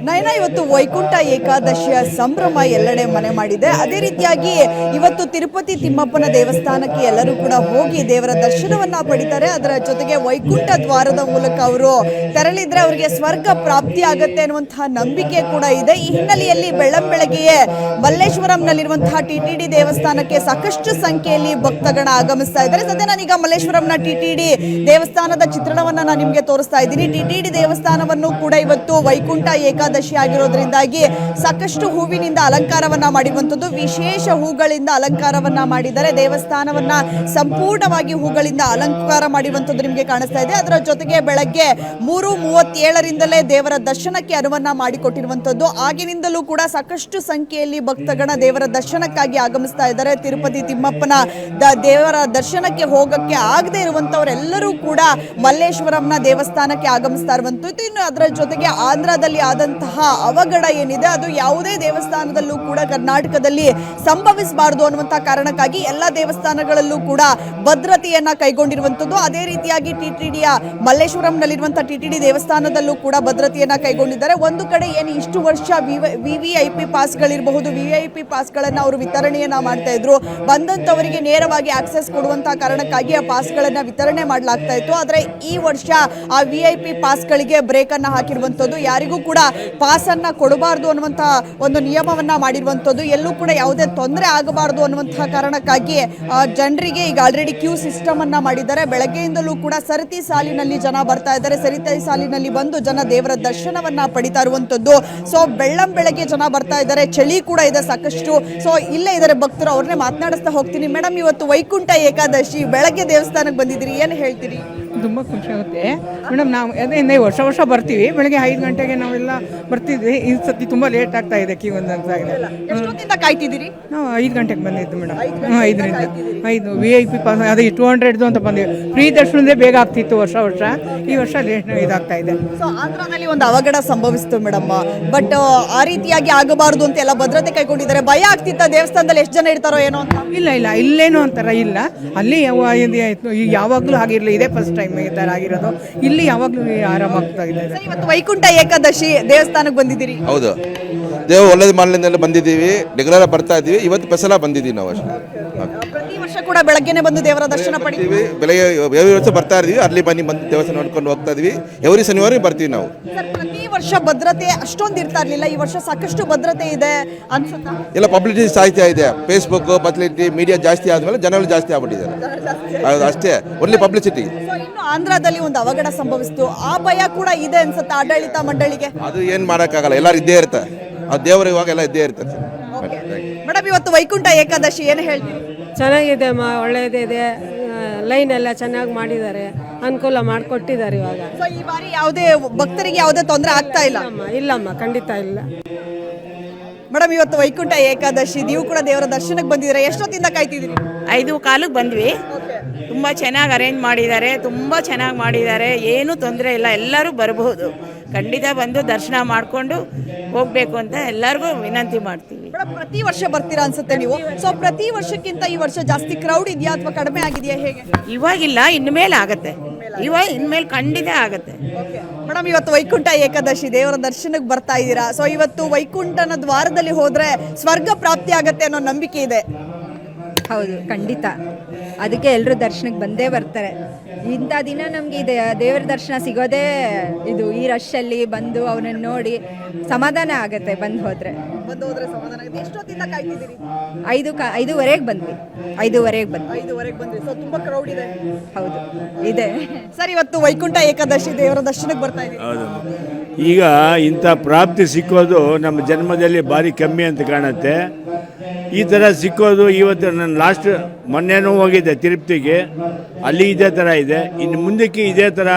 ನಯನ, ಇವತ್ತು ವೈಕುಂಠ ಏಕಾದಶಿಯ ಸಂಭ್ರಮ ಎಲ್ಲೆಡೆ ಮನೆ ಮಾಡಿದೆ. ಅದೇ ರೀತಿಯಾಗಿ ಇವತ್ತು ತಿರುಪತಿ ತಿಮ್ಮಪ್ಪನ ದೇವಸ್ಥಾನಕ್ಕೆ ಎಲ್ಲರೂ ಕೂಡ ಹೋಗಿ ದೇವರ ದರ್ಶನವನ್ನ ಪಡಿತಾರೆ. ಅದರ ಜೊತೆಗೆ ವೈಕುಂಠ ದ್ವಾರದ ಮೂಲಕ ಅವರು ತೆರಳಿದ್ರೆ ಅವರಿಗೆ ಸ್ವರ್ಗ ಪ್ರಾಪ್ತಿ ಆಗತ್ತೆ ಅನ್ನುವಂತಹ ನಂಬಿಕೆ ಕೂಡ ಇದೆ. ಈ ಹಿನ್ನೆಲೆಯಲ್ಲಿ ಬೆಳ್ಳಂಬೆಳಗ್ಗೆಯೇ ಮಲ್ಲೇಶ್ವರಂನಲ್ಲಿರುವಂತಹ ಟಿಟಿಡಿ ದೇವಸ್ಥಾನಕ್ಕೆ ಸಾಕಷ್ಟು ಸಂಖ್ಯೆಯಲ್ಲಿ ಭಕ್ತಗಣ ಆಗಮಿಸ್ತಾ ಇದ್ದಾರೆ. ಸದ್ಯ ನಾನೀಗ ಮಲ್ಲೇಶ್ವರಂನ ಟಿಟಿಡಿ ದೇವಸ್ಥಾನದ ಚಿತ್ರಣವನ್ನ ನಾನು ನಿಮಗೆ ತೋರಿಸ್ತಾ ಇದ್ದೀನಿ. ಟಿಟಿಡಿ ದೇವಸ್ಥಾನವನ್ನು ಕೂಡ ಇವತ್ತು ವೈಕುಂಠ ಏಕಾದಶಿ ಆಗಿರೋದ್ರಿಂದಾಗಿ ಸಾಕಷ್ಟು ಹೂವಿನಿಂದ ಅಲಂಕಾರವನ್ನ ಮಾಡಿರುವಂತದ್ದು, ವಿಶೇಷ ಹೂಗಳಿಂದ ಅಲಂಕಾರವನ್ನ ಮಾಡಿದ್ದಾರೆ. ದೇವಸ್ಥಾನವನ್ನ ಸಂಪೂರ್ಣವಾಗಿ ಹೂಗಳಿಂದ ಅಲಂಕಾರ ಮಾಡಿರುವಂತದ್ದು ನಿಮಗೆ ಕಾಣಿಸ್ತಾ ಇದೆ. ಅದರ ಜೊತೆಗೆ ಬೆಳಗ್ಗೆ 3:37ರಿಂದಲೇ ದೇವರ ದರ್ಶನಕ್ಕೆ ಅನುವನ್ನ ಮಾಡಿಕೊಟ್ಟಿರುವಂತದ್ದು. ಆಗಿನಿಂದಲೂ ಕೂಡ ಸಾಕಷ್ಟು ಸಂಖ್ಯೆಯಲ್ಲಿ ಭಕ್ತಗಣ ದೇವರ ದರ್ಶನಕ್ಕಾಗಿ ಆಗಮಿಸ್ತಾ ಇದ್ದಾರೆ. ತಿರುಪತಿ ತಿಮ್ಮಪ್ಪನ ದೇವರ ದರ್ಶನಕ್ಕೆ ಹೋಗಕ್ಕೆ ಆಗದೆ ಇರುವಂತವರೆಲ್ಲರೂ ಕೂಡ ಮಲ್ಲೇಶ್ವರಂನ ದೇವಸ್ಥಾನಕ್ಕೆ ಆಗಮಿಸ್ತಾ ಇರುವಂತದ್ದು. ಇನ್ನು ಅದರ ಜೊತೆಗೆ ಆಂಧ್ರದಲ್ಲಿ ಆದಂತಹ ಅವಘಡ ಏನಿದೆ ಅದು ಯಾವುದೇ ದೇವಸ್ಥಾನದಲ್ಲೂ ಕೂಡ ಕರ್ನಾಟಕದಲ್ಲಿ ಸಂಭವಿಸಬಾರದು ಅನ್ನುವಂತಹ ಕಾರಣಕ್ಕಾಗಿ ಎಲ್ಲ ದೇವಸ್ಥಾನಗಳಲ್ಲೂ ಕೂಡ ಭದ್ರತೆಯನ್ನ ಕೈಗೊಂಡಿರುವಂತದ್ದು. ಅದೇ ರೀತಿಯಾಗಿ ಟಿಟಿಡಿಯ ಮಲ್ಲೇಶ್ವರಂನಲ್ಲಿರುವಂತಹ ಟಿಟಿಡಿ ದೇವಸ್ಥಾನದಲ್ಲೂ ಕೂಡ ಭದ್ರತೆಯನ್ನ ಕೈಗೊಂಡಿದ್ದಾರೆ. ಒಂದು ಕಡೆ ಏನು ಇಷ್ಟು ವರ್ಷ ವಿವಿಐಪಿ ಪಾಸ್ಗಳಿರಬಹುದು, ವಿವಿಐಪಿ ಪಾಸ್ಗಳನ್ನ ಅವರು ವಿತರಣೆಯನ್ನ ಮಾಡ್ತಾ ಇದ್ರು. ಬಂದಂತವರಿಗೆ ನೇರವಾಗಿ ಆಕ್ಸೆಸ್ ಕೊಡುವಂತಹ ಕಾರಣಕ್ಕಾಗಿ ಆ ಪಾಸ್ಗಳನ್ನ ವಿತರಣೆ ಮಾಡಲಾಗ್ತಾ ಇತ್ತು. ಆದ್ರೆ ಈ ವರ್ಷ ಆ ವಿಐಪಿ ಪಾಸ್ಗಳಿಗೆ ಬ್ರೇಕ್ ಅನ್ನ ಹಾಕಿರುವಂತದ್ದು. ಯಾರಿಗೂ ಕೂಡ ಪಾಸ್ ಅನ್ನ ಕೊಡಬಾರದು ಅನ್ನುವಂತಹ ಒಂದು ನಿಯಮವನ್ನ ಮಾಡಿರುವಂತದ್ದು. ಎಲ್ಲೂ ಕೂಡ ಯಾವುದೇ ತೊಂದರೆ ಆಗಬಾರದು ಅನ್ನುವಂತಹ ಕಾರಣಕ್ಕಾಗಿ ಜನರಿಗೆ ಈಗ ಆಲ್ರೆಡಿ ಕ್ಯೂ ಸಿಸ್ಟಮ್ ಅನ್ನ ಮಾಡಿದ್ದಾರೆ. ಬೆಳಗ್ಗೆಯಿಂದಲೂ ಕೂಡ ಸರತಿ ಸಾಲಿನಲ್ಲಿ ಜನ ಬರ್ತಾ ಇದ್ದಾರೆ. ಸರತಿ ಸಾಲಿನಲ್ಲಿ ಬಂದು ಜನ ದೇವರ ದರ್ಶನವನ್ನ ಪಡಿತಾ ಇರುವಂತದ್ದು. ಸೊ ಬೆಳ್ಳಂಬೆಳಗ್ಗೆ ಜನ ಬರ್ತಾ ಇದ್ದಾರೆ, ಚಳಿ ಕೂಡ ಇದೆ ಸಾಕಷ್ಟು. ಸೊ ಇಲ್ಲೇ ಇದ್ದಾರೆ ಭಕ್ತರು, ಅವ್ರನ್ನೇ ಮಾತನಾಡಿಸ್ತಾ ಹೋಗ್ತೀನಿ. ಮೇಡಮ್, ಇವತ್ತು ವೈಕುಂಠ ಏಕಾದಶಿ ಬೆಳಗ್ಗೆ ದೇವಸ್ಥಾನಕ್ಕೆ ಬಂದಿದ್ದೀರಿ, ಏನು ಹೇಳ್ತೀರಿ? ತುಂಬ ಖುಷಿ ಆಗುತ್ತೆ ಮೇಡಮ್. ನಾವು ಅದೇ ವರ್ಷ ಬರ್ತೀವಿ. ಬೆಳಗ್ಗೆ 5 ಗಂಟೆಗೆ ನಾವೆಲ್ಲ ಬರ್ತಿದ್ವಿ. ಈ ಸತಿ ತುಂಬ ಲೇಟ್ ಆಗ್ತಾ ಇದೆ, ಕ್ಯೂ ಅಂತ ಆಗಿದೆ. ಎಷ್ಟೊತ್ತಿಂದ ಕಾಯ್ತಿದ್ದೀರಿ? ನಾವು 5 ಗಂಟೆಗೆ ಬಂದಿದ್ದು ಮೇಡಮ್. 5 VIP ಪಾಸ್ ಅದೇ 200 ಅಂತ ಬಂದಿವಿ. ಫ್ರೀ ದರ್ಶನದೇ ಬೇಗ ಆಗ್ತಿತ್ತು ವರ್ಷ. ಈ ವರ್ಷ ಲೇಟ್ ಇದಾಗ್ತಾ ಇದೆ. ಸೊ ಆಂಧ್ರದಲ್ಲಿ ಒಂದು ಅವಘಡ ಸಂಭವಿಸಿತು ಮೇಡಮ್, ಬಟ್ ಆ ರೀತಿಯಾಗಿ ಆಗಬಾರದು ಅಂತ ಎಲ್ಲ ಭದ್ರತೆ ಕೈಗೊಂಡಿದ್ದಾರೆ. ಭಯ ಆಗ್ತಿತ್ತ ದೇವಸ್ಥಾನದಲ್ಲಿ ಎಷ್ಟು ಜನ ಇರ್ತಾರೋ ಏನೋ ಅಂತ? ಇಲ್ಲ ಇಲ್ಲೇನು ಅಂತಾರ ಇಲ್ಲ. ಅಲ್ಲಿ ಯಾವಾಗಲೂ ಆಗಿರಲಿ, ಇದೇ ಫಸ್ಟ್ ಟೈಮ್ ಈ ಥರ ಆಗಿರೋದು. ಇಲ್ಲಿ ಯಾವಾಗಲೂ ಆರಾಮಾಗ್ತಾ ಇದೆ. ಇವತ್ತು ವೈಕುಂಠ ಏಕಾದಶಿ ದೇವಸ್ಥಾನಕ್ಕೆ ಬಂದಿದ್ದೀರಿ? ಹೌದು, ದೇವ ಒಳ್ಳೇದು ಮಾಡಲಿಂದ ಬಂದಿದ್ದೀವಿ. ರೆಗ್ಯುಲರ್ ಬರ್ತಾ ಇದ್ದೀವಿ. ಇವತ್ತು ಫಸಲ ಬಂದಿದ್ದೀವಿ ನಾವು ಅಷ್ಟೇ. ಪ್ರತಿ ವರ್ಷ ಕೂಡ ಬೆಳಗ್ಗೆನೆ ಬಂದು ದೇವರ ದರ್ಶನ ಪಡಿತೀವಿ. ಬೆಳಗ್ಗೆ ಎವ್ರಿ ವರ್ಷ ಬರ್ತಾ ಇದ್ದೀವಿ. ಅಲ್ಲಿ ಬಂದು ದೇವಸ್ಥಾನ ನೋಡ್ಕೊಂಡು ಹೋಗ್ತಾ ಇದೀವಿ. ಎವ್ರಿ ಶನಿವಾರ ಬರ್ತೀವಿ ನಾವು. ಪ್ರತಿ ವರ್ಷ ಭದ್ರತೆ ಅಷ್ಟೊಂದು ಇರ್ತಾ ಇರ್ಲಿಲ್ಲ, ಈ ವರ್ಷ ಸಾಕಷ್ಟು ಭದ್ರತೆ ಇದೆ ಅನ್ಸುತ್ತಾ? ಎಲ್ಲ ಪಬ್ಲಿಸಿಟಿ ಸಾಹಿತ್ಯ ಇದೆ. ಫೇಸ್ಬುಕ್ ಪಬ್ಲಿಸಿಟಿ ಮೀಡಿಯಾ ಜಾಸ್ತಿ ಆದ್ಮೇಲೆ ಜನಗಳು ಜಾಸ್ತಿ ಆಗ್ಬಿಟ್ಟಿದ್ದಾರೆ. ಅಷ್ಟೇ, ಒಳ್ಳೆ ಪಬ್ಲಿಸಿಟಿ. ಇನ್ನು ಆಂಧ್ರದಲ್ಲಿ ಒಂದು ಅವಘಡ ಸಂಭವಿಸಿತು, ಆ ಭಯ ಕೂಡ ಇದೆ ಅನ್ಸುತ್ತೆ ಆಡಳಿತ ಮಂಡಳಿಗೆ? ಅದು ಏನ್ ಮಾಡಕ್ಕಾಗಲ್ಲ, ಎಲ್ಲರೂ ಇದ್ದೇ ಇರ್ತಾರೆ. ಆ ದೇವರು ಇವಾಗ ಎಲ್ಲ ಇದ್ದೇ ಇರ್ತಾರೆ. ಮೇಡಮ್, ಇವತ್ತು ವೈಕುಂಠ ಏಕಾದಶಿ ಏನು ಹೇಳ್ತೀವಿ? ಚೆನ್ನಾಗಿದೆ ಅಮ್ಮ, ಒಳ್ಳೆಯದಿದೆ. ಲೈನ್ ಎಲ್ಲ ಚೆನ್ನಾಗಿ ಮಾಡಿದ್ದಾರೆ, ಅನುಕೂಲ ಮಾಡಿಕೊಟ್ಟಿದ್ದಾರೆ ಇವಾಗ. ಸೊ ಈ ಬಾರಿ ಯಾವುದೇ ಭಕ್ತರಿಗೆ ಯಾವುದೇ ತೊಂದರೆ ಆಗ್ತಾ ಇಲ್ಲ? ಇಲ್ಲಮ್ಮ, ಖಂಡಿತ ಇಲ್ಲ. ಮೇಡಮ್, ಇವತ್ತು ವೈಕುಂಠ ಏಕಾದಶಿ, ನೀವು ಕೂಡ ದೇವರ ದರ್ಶನಕ್ಕೆ ಬಂದಿದ್ದೀರಾ, ಎಷ್ಟೊತ್ತಿಂದ ಕಾಯ್ತಿದ್ದೀರಿ? 5:15 ಬಂದ್ವಿ. ತುಂಬ ಚೆನ್ನಾಗಿ ಅರೇಂಜ್ ಮಾಡಿದ್ದಾರೆ, ತುಂಬ ಚೆನ್ನಾಗಿ ಮಾಡಿದ್ದಾರೆ. ಏನೂ ತೊಂದರೆ ಇಲ್ಲ, ಎಲ್ಲರೂ ಬರಬಹುದು. ಖಂಡಿತ ಬಂದು ದರ್ಶನ ಮಾಡಿಕೊಂಡು ಹೋಗಬೇಕು ಅಂತ ಎಲ್ಲರಿಗೂ ವಿನಂತಿ ಮಾಡ್ತೀವಿ. ಪ್ರತಿ ವರ್ಷ ಬರ್ತೀರಾ ಅನ್ಸುತ್ತೆ ನೀವು. ಸೊ ಪ್ರತಿ ವರ್ಷಕ್ಕಿಂತ ಈ ವರ್ಷ ಜಾಸ್ತಿ ಕ್ರೌಡ್ ಇದೆಯಾ ಅಥವಾ ಕಡಿಮೆ ಆಗಿದೆಯಾ, ಹೇಗೆ? ಇವಾಗಿಲ್ಲ, ಇನ್ಮೇಲೆ ಆಗತ್ತೆ. ಇನ್ಮೇಲೆ ಖಂಡಿತ ಆಗತ್ತೆ. ಮೇಡಮ್, ಇವತ್ತು ವೈಕುಂಠ ಏಕಾದಶಿ ದೇವರ ದರ್ಶನಕ್ಕೆ ಬರ್ತಾ ಇದ್ದೀರಾ. ಸೊ ಇವತ್ತು ವೈಕುಂಠನ ದ್ವಾರದಲ್ಲಿ ಹೋದ್ರೆ ಸ್ವರ್ಗ ಪ್ರಾಪ್ತಿ ಆಗತ್ತೆ ಅನ್ನೋ ನಂಬಿಕೆ ಇದೆ. ಹೌದು, ಖಂಡಿತ. ಅದಕ್ಕೆ ಎಲ್ಲರೂ ದರ್ಶನಕ್ಕೆ ಬಂದೇ ಬರ್ತಾರೆ. ಇಂಥ ದಿನ ನಮಗೆ ಇದೆ ದೇವರ ದರ್ಶನ ಸಿಗೋದೇ ಇದು. ಈ ರಶಲ್ಲಿ ಬಂದು ಅವನನ್ನು ನೋಡಿ ಸಮಾಧಾನ ಆಗುತ್ತೆ. ಬಂದು ಹೋದ್ರೆ ಸಮಾಧಾನ ಆಗುತ್ತೆ. ಎಷ್ಟೊತ್ತಿಂದ ಕಾಯ್ತಿದ್ದೀರಿ? 5:05 ಬಂದ್ವಿ. 5:05 ಬಂದ್ವಿ. ಸೊ ತುಂಬಾ ಕ್ರೌಡ್ ಇದೆ. ಹೌದು, ಇದೆ. ಸರ್, ಇವತ್ತು ವೈಕುಂಠ ಏಕಾದಶಿ ದೇವರ ದರ್ಶನಕ್ಕೆ ಬರ್ತಾ ಇದ್ದೀವಿ. ಹೌದು, ಈಗ ಇಂಥ ಪ್ರಾಪ್ತಿ ಸಿಕ್ಕೋದು ನಮ್ಮ ಜನ್ಮದಲ್ಲಿ ಭಾರಿ ಕಮ್ಮಿ ಅಂತ ಕಾಣುತ್ತೆ. ಈ ಥರ ಸಿಕ್ಕೋದು ಇವತ್ತು ನಾನು ಲಾಸ್ಟ್ ಮೊನ್ನೆನೂ ಹೋಗಿದ್ದೆ ತಿರುಪತಿಗೆ, ಅಲ್ಲಿ ಇದೇ ಥರ ಇದೆ. ಇನ್ನು ಮುಂದಕ್ಕೆ ಇದೇ ಥರ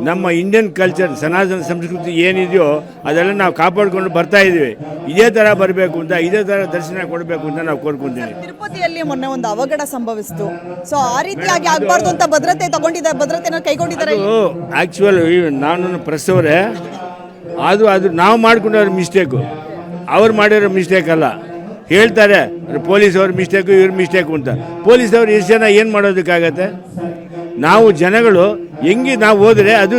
ನಮ್ಮ ಇಂಡಿಯನ್ ಕಲ್ಚರ್, ಸನಾತನ ಸಂಸ್ಕೃತಿ ಏನಿದೆಯೋ ಅದೆಲ್ಲ ನಾವು ಕಾಪಾಡಿಕೊಂಡು ಬರ್ತಾ ಇದ್ದೀವಿ. ಇದೇ ಥರ ಬರಬೇಕು ಅಂತ, ಇದೇ ಥರ ದರ್ಶನ ಕೊಡಬೇಕು ಅಂತ ನಾವು ಕೋರ್ಕೊಂತೀವಿ. ತಿರುಪತಿಯಲ್ಲಿ ಮೊನ್ನೆ ಒಂದು ಅವಘಡ ಸಂಭವಿಸಿತು. ಸೊ ಆ ರೀತಿಯಾಗಿ ಆಗಬಾರ್ದು ಅಂತ ಭದ್ರತೆನ ಕೈಗೊಂಡಿದ್ದಾರೆ. ಆ್ಯಕ್ಚುಲಿ ನಾನು ಪ್ರೆಸ್ ಅವರೇ, ಅದು ನಾವು ಮಾಡ್ಕೊಂಡಿರೋ ಮಿಸ್ಟೇಕು, ಅವ್ರು ಮಾಡಿರೋ ಮಿಸ್ಟೇಕ್ ಅಲ್ಲ. ಹೇಳ್ತಾರೆ ಪೊಲೀಸ್ ಅವ್ರ ಮಿಸ್ಟೇಕು, ಇವ್ರ ಮಿಸ್ಟೇಕು ಅಂತ. ಪೊಲೀಸ್ ಅವ್ರು ಎಷ್ಟು ಜನ ಏನು ಮಾಡೋದಕ್ಕಾಗತ್ತೆ? ನಾವು ಜನಗಳು ಹೆಂಗೆ ನಾವು ಹೋದರೆ ಅದು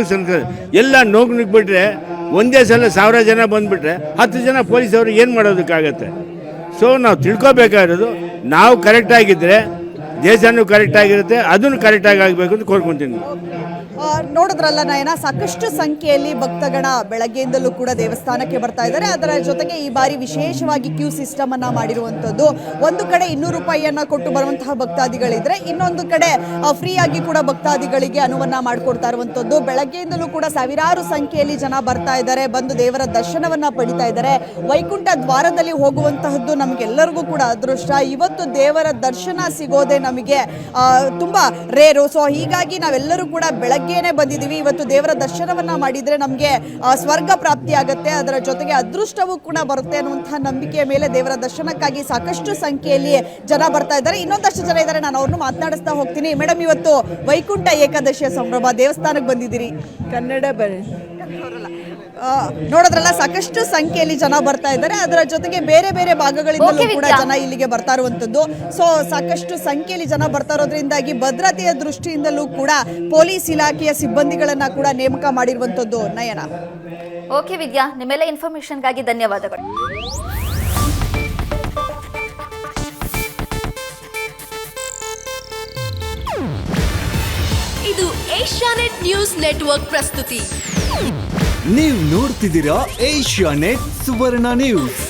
ಎಲ್ಲ ನೋಗ್ಬಿಟ್ರೆ ಒಂದೇ ಸಲ 1000 ಜನ ಬಂದುಬಿಟ್ರೆ 10 ಜನ ಪೊಲೀಸವರು ಏನು ಮಾಡೋದಕ್ಕಾಗತ್ತೆ? ಸೊ ನಾವು ತಿಳ್ಕೊಬೇಕಾಗಿರೋದು, ನಾವು ಕರೆಕ್ಟಾಗಿದ್ದರೆ ದೇಶನೂ ಕರೆಕ್ಟಾಗಿರುತ್ತೆ, ಅದನ್ನು ಕರೆಕ್ಟಾಗಿ ಆಗಬೇಕು ಅಂತ ಕೋರ್ಕೊತೀನಿ. ನೋಡಿದ್ರಲ್ಲ ನಯನ, ಸಾಕಷ್ಟು ಸಂಖ್ಯೆಯಲ್ಲಿ ಭಕ್ತಗಣ ಬೆಳಗ್ಗೆಯಿಂದಲೂ ಕೂಡ ದೇವಸ್ಥಾನಕ್ಕೆ ಬರ್ತಾ ಇದ್ದಾರೆ. ಅದರ ಜೊತೆಗೆ ಈ ಬಾರಿ ವಿಶೇಷವಾಗಿ ಕ್ಯೂ ಸಿಸ್ಟಮ್ ಅನ್ನ ಮಾಡಿರುವಂಥದ್ದು. ಒಂದು ಕಡೆ 200 ರೂಪಾಯಿಯನ್ನ ಕೊಟ್ಟು ಬರುವಂತಹ ಭಕ್ತಾದಿಗಳಿದ್ರೆ, ಇನ್ನೊಂದು ಕಡೆ ಫ್ರೀ ಆಗಿ ಕೂಡ ಭಕ್ತಾದಿಗಳಿಗೆ ಅನುವನ್ನ ಮಾಡಿಕೊಡ್ತಾ ಇರುವಂಥದ್ದು. ಬೆಳಗ್ಗೆಯಿಂದಲೂ ಕೂಡ ಸಾವಿರಾರು ಸಂಖ್ಯೆಯಲ್ಲಿ ಜನ ಬರ್ತಾ ಇದ್ದಾರೆ, ಬಂದು ದೇವರ ದರ್ಶನವನ್ನ ಪಡಿತಾ ಇದ್ದಾರೆ. ವೈಕುಂಠ ದ್ವಾರದಲ್ಲಿ ಹೋಗುವಂತಹದ್ದು ನಮಗೆಲ್ಲರಿಗೂ ಕೂಡ ಅದೃಷ್ಟ. ಇವತ್ತು ದೇವರ ದರ್ಶನ ಸಿಗೋದೆ ನಮಗೆ ತುಂಬಾ ರೇರು. ಸೊ ಹೀಗಾಗಿ ನಾವೆಲ್ಲರೂ ಕೂಡ ಬೆಳಗ್ಗೆನೆ ಬಂದಿದ್ದೀವಿ. ಇವತ್ತು ದೇವರ ದರ್ಶನವನ್ನ ಮಾಡಿದ್ರೆ ನಮಗೆ ಸ್ವರ್ಗ ಪ್ರಾಪ್ತಿ ಆಗುತ್ತೆ, ಅದರ ಜೊತೆಗೆ ಅದೃಷ್ಟವೂ ಕೂಡ ಬರುತ್ತೆ ಅನ್ನುವಂತಹ ನಂಬಿಕೆಯ ಮೇಲೆ ದೇವರ ದರ್ಶನಕ್ಕಾಗಿ ಸಾಕಷ್ಟು ಸಂಖ್ಯೆಯಲ್ಲಿ ಜನ ಬರ್ತಾ ಇದ್ದಾರೆ. ಇನ್ನೊಂದಷ್ಟು ಜನ ಇದ್ದಾರೆ, ನಾನು ಅವ್ರನ್ನು ಮಾತನಾಡಿಸ್ತಾ ಹೋಗ್ತೀನಿ. ಮೇಡಮ್, ಇವತ್ತು ವೈಕುಂಠ ಏಕಾದಶಿಯ ಸಂಭ್ರಮ, ದೇವಸ್ಥಾನಕ್ಕೆ ಬಂದಿದ್ದೀರಿ. ಕನ್ನಡ ನೋಡೋದ್ರಲ್ಲ, ಸಾಕಷ್ಟು ಸಂಖ್ಯೆಯಲ್ಲಿ ಜನ ಬರ್ತಾ ಇದ್ದಾರೆ. ಅದರ ಜೊತೆಗೆ ಬೇರೆ ಬೇರೆ ಭಾಗಗಳಿಂದಲೂ ಕೂಡ ಜನ ಇಲ್ಲಿಗೆ ಬರ್ತಾ ಇರುವಂತದ್ದು. ಸೊ ಸಾಕಷ್ಟು ಸಂಖ್ಯೆಯಲ್ಲಿ ಜನ ಬರ್ತಾ ಇರೋದ್ರಿಂದಾಗಿ ಭದ್ರತೆಯ ದೃಷ್ಟಿಯಿಂದಲೂ ಕೂಡ ಪೊಲೀಸ್ ಇಲಾಖೆಯ ಸಿಬ್ಬಂದಿಗಳನ್ನ ಕೂಡ ನೇಮಕ ಮಾಡಿರುವಂತದ್ದು. ನಯನ. ಓಕೆ ವಿದ್ಯಾ, ನಿಮ್ಮೆಲ್ಲ ಇನ್ಫಾರ್ಮೇಶನ್ಗಾಗಿ ಧನ್ಯವಾದಗಳು. ಇದು ಏಷ್ಯಾನೆಟ್ ನ್ಯೂಸ್ ನೆಟ್ವರ್ಕ್ ಪ್ರಸ್ತುತಿ. ನೀವು ನೋಡ್ತಿದ್ದೀರಾ ಏಷ್ಯಾನೆಟ್ ಸುವರ್ಣ ನ್ಯೂಸ್.